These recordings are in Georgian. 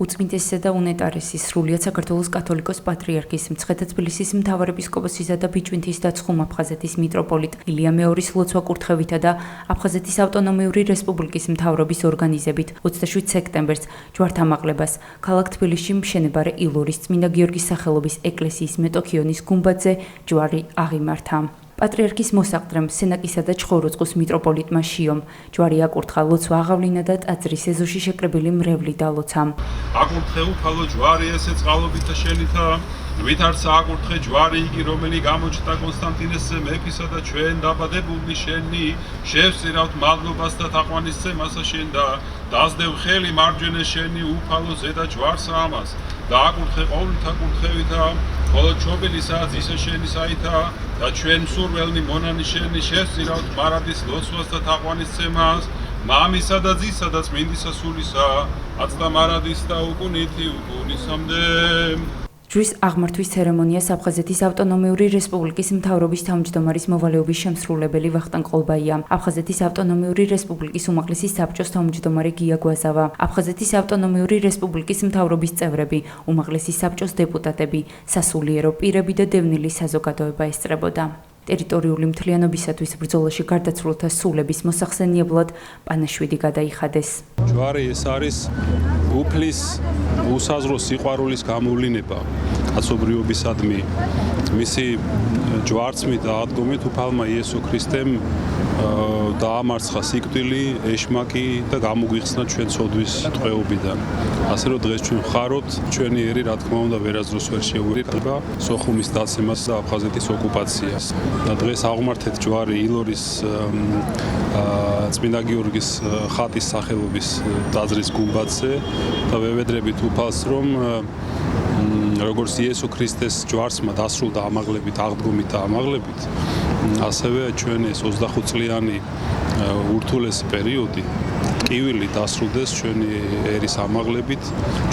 უწმინდესისა და უნეტარესის სრულიად საქართველოს კათოლიკოს პატრიარქის მცხეთა თბილისის მთავარეპისკოპოსისა და ბიჭვინთის და ცხუმ აფხაზეთის მიტროპოლიტ ილია მეორის ლოცვა კურთხევითა და აფხაზეთის ავტონომიური რესპუბლიკის მთავრობის ორგანიზებით 27 სექტემბერს ჯვართამაღლებას ქალაქ თბილისში მშენებარე ილორის წმინდა გიორგის სახელობის ეკლესიის მეტოქიონის გუმბათზე ჯვარი აღიმართა. პატრიარქის მოსაყდრემ სენაკისა და ჩხოროწყუს მიტროპოლიტმა შიომ ჯვარი აკურთხა ლოცვა აღავლინა და ტაძრის ეზოში შეკრებილი მრევლი დალოცა. აკურთხე უფალო ჯვარი ესე წყალობითა შენითა ვითარცა აკურთხე ჯვარი იგი რომელი გამოჩნდა კონსტანტინესზე მეფისა და ჩვენ დაბადებული შენი შევწირავთ მადლობას და თაყვანისცემასა შენ და დასდევ ხელი მარჯვენა შენი უფალო ზედა ჯვარსა ამას და აკურთხე ყოვლთა კურთხევითა ხოლო ჩობილისაა ისე შენი საითა და ჩვენ მსურველნი მონანი შენი შევწირავთ მარადის ლოცვას და თაყვანისცემას მამისა და ძისა და წმინდისა სულისა აცდა მარადის და უკუნითი უკუნისამდე. ჯვრის აღმართვის ცერემონიას აფხაზეთის ავტონომიური რესპუბლიკის მთავრობის თავმჯდომარის მოვალეობის შემსრულებელი ვახტანგ ყოლბაია, აფხაზეთის ავტონომიური რესპუბლიკის უმაღლესი საბჭოს თავმჯდომარე გია გვაზავა, აფხაზეთის ავტონომიური რესპუბლიკის მთავრობის წევრები, უმაღლესი საბჭოს დეპუტატები, სასულიერო პირები და დევნილი საზოგადოება ესწრებოდა. ტერიტორიული მთლიანობისათვის ბრძოლაში გარდაცვლილთა სულების მოსახსენიებლად პანაშვიდი გადაიხადეს. ჯვარი ეს არის უფლის უსაზრო სიყვარულის გამოვლინება კაცობრიობისადმი. მისი ჯვარცმით და ადგომით უფალმა იესო ქრისტემ დაამარცხა სიკვდილი, ეშმაკი და გამოგვიხსნა ჩვენ ცოდვის ტყვეობიდან. ასე რომ დღეს ჩვენ ვხარობთ ჩვენი ერი რა თქმა უნდა ვერასდროს ვერ შეუერთდება სოხუმის დაცემას და აფხაზეთის ოკუპაციას. და დღეს აღმართეთ ჯვარი ილორის წმინდა გიორგის ხატის სახელობის ტაძრის გუმბათზე და ვევედრებით უფალს რომ როგორც იესო ქრისტეს ჯვარცმა დასრულდა ამაღლებით, აღდგომით და ამაღლებით, ასევე ჩვენ ეს 25 წლიანი ურთულესი პერიოდი ტკივილი დასრულდეს ჩვენი ერის ამაღლებით,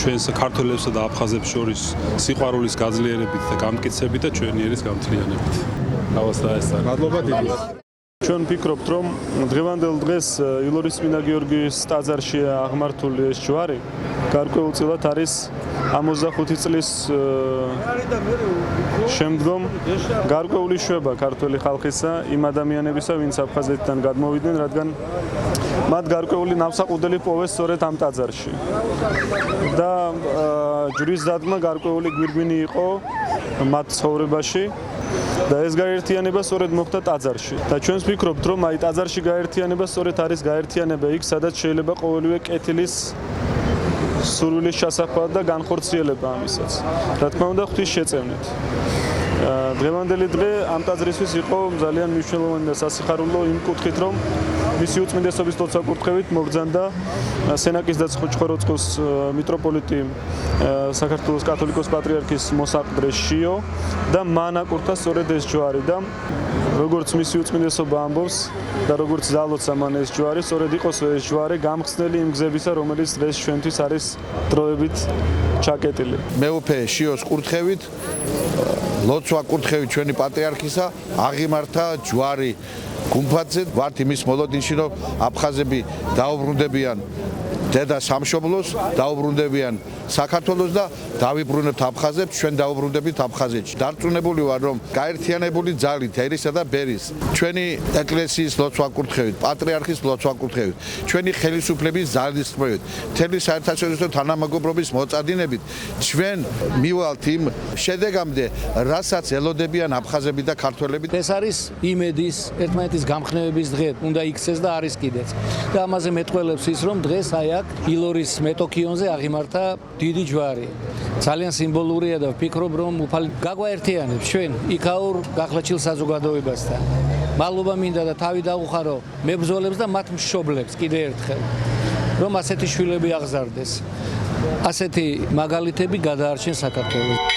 ჩვენ საქართველოსა და აფხაზებს შორის სიყვარულის გაძლიერებით და გამტკიცებით და ჩვენი ერის გამთლიანებით. მადლობა დიდი. ჩვენ ვფიქრობთ, რომ დღევანდელ დღეს ილორის წმინდა გიორგის ტაძარში აღმართული ეს ჯვარი გარკვეულწილად არის 65 წლის შემდგომ გარკვეული შვება ქართველი ხალხისა იმ ადამიანებისა, ვინც აფხაზეთიდან გადმოვიდნენ, რადგან მათ გარკვეული ნავსაყუდელი პოვეს სწორედ ამ ტაძარში. და ჯვრის დადგმა გარკვეული გვირგვინი იყო მათ ცხოვრებაში. და ეს გაერთიანება სწორედ მოხდა ტაძარში. და ჩვენს ვფიქრობთ, რომ აი ტაძარში გაერთიანება სწორედ არის გაერთიანება იქ, სადაც შეიძლება ყოველივე კეთილის სურვილის შესახვევად და განხორციელება ამისაც. რა თქმა უნდა, ღვთის შეწევნით. დღევანდელი დღე ამ ტაძრისთვის იყო ძალიან მნიშვნელოვანი და სასიხარულო იმ კუთხით, რომ მისი უწმინდესობის ლოცვა კურთხევით მოგზანდა სენაკის და ჩხოროწყუს მიტროპოლიტი საქართველოს კათოლიკოს პატრიარქის მოსაყდრე შიო და მან აკურთხა სწორედ ეს ჯვარი და როგორც მისი უწმინდესობა ამბობს და როგორც დალოცა მან ეს ჯვარი, სწორედ იყოს ეს ჯვარი გამხსნელი იმ გზებისა, რომელიც დღეს ჩვენთვის არის დროებით ჩაკეტილი. მეუფე შიოს კურთხევით ლოცვა კურთხევით ჩვენი პატრიარქისა აღიმართა ჯვარი გუმბათზე. ვართ იმის მოლოდინში, რომ აფხაზები დაუბრუნდებიან დედა სამშობლოს, დაუბრუნდებიან საქართველოს და დავიბრუნებთ აფხაზებს, ჩვენ დაუბრუნდებით აფხაზეთში. დარწმუნებული ვარ, რომ გაერთიანებული ძალით ერისა და ბერის ჩვენი ეკლესიის ლოცვა კურთხევით, პატრიარქის ლოცვა კურთხევით, ჩვენი ხელისუფლების ძალის წმევით, მთელი საერთაშორისო თანამეგობრობის მოწადინებით ჩვენ მივალთ იმ შედეგამდე, რასაც ელოდებიან აფხაზები და ქართველები. ეს არის იმედის, ერთმანეთის გამხნევების დღე, უნდა იქცეს და არის კიდეც. და ამაზე მეტყველებს ის, რომ დღეს აი ილორის მეტოქიონზე აღიმართა დიდი ჯვარი. ძალიან სიმბოლურია და ვფიქრობ, რომ უფალი გაგვაერთიანებს ჩვენ იქაურ გახლაჩილ საზოგადოებასთან. მადლობა მინდა და თავი დავუხარო მებრძოლებს და მათ მშობლებს კიდე ერთხელ, რომ ასეთი შვილები აღზარდეს. ასეთი მაგალითები გადაარჩენ საქართველოს.